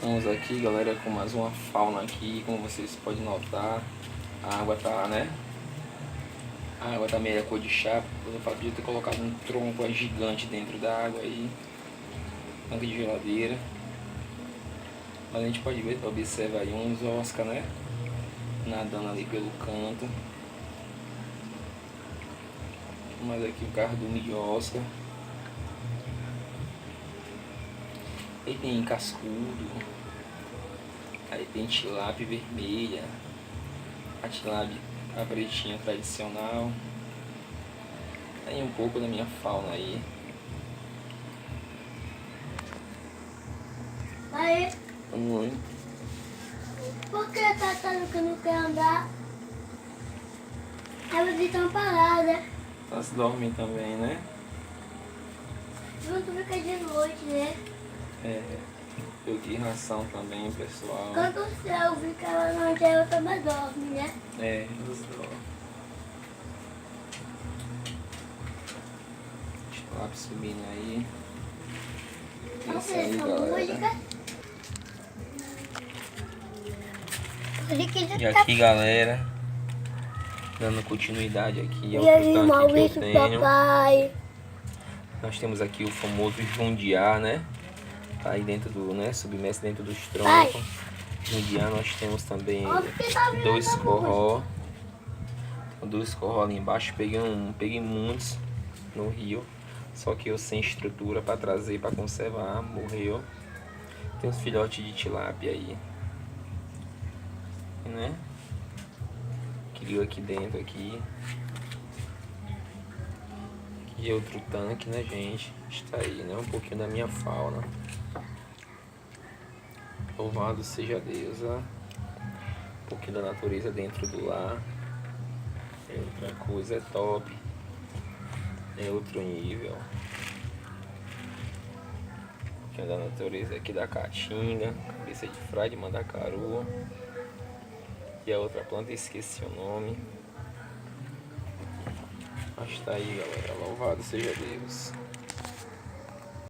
Estamos aqui, galera, com mais uma fauna aqui. Como vocês podem notar, a água tá, né? A água tá meio cor de chá, pelo fato de ter colocado um tronco gigante dentro da água aí, tanque de geladeira. Mas a gente pode ver, observa aí uns oscar, né? Nadando ali pelo canto. Mas aqui o cardume de oscar. Aí tem cascudo. Aí tem tilápia vermelha. A tilápia, a pretinha tradicional. Tem um pouco da minha fauna aí. Aí, Oi. por que a tartaruga não quer andar? Elas estão paradas. Elas dormem também, né? Junto fica de noite, né? Eu dei ração também, pessoal. Quando o céu fica lá onde ela também dorme, né? Elas dormem. Tilápia subindo aí. Vamos Isso ver aí, essa galera. música. E aqui, galera, dando continuidade aqui ao E aí, tanque que eu Maurício, tenho. papai. Nós temos aqui o famoso jundiá, né? Tá aí dentro do, né? Submerso dentro dos troncos. Jundiá nós temos também dois corró. Dois corró ali embaixo. Peguei muitos no rio. Só que eu sem estrutura para trazer, para conservar. Morreu. Tem uns filhotes de tilápia aí, né? Criou aqui dentro aqui. E outro tanque, né, gente? Está aí, né? Um pouquinho da minha fauna. Louvado seja Deus, ó. Um pouquinho da natureza dentro do lar. É outra coisa, é top. É outro nível. Um pouquinho da natureza aqui da caatinga, cabeça de frade, mandacaru. E a outra planta, esqueci o nome. Mas tá aí, galera. Louvado seja Deus.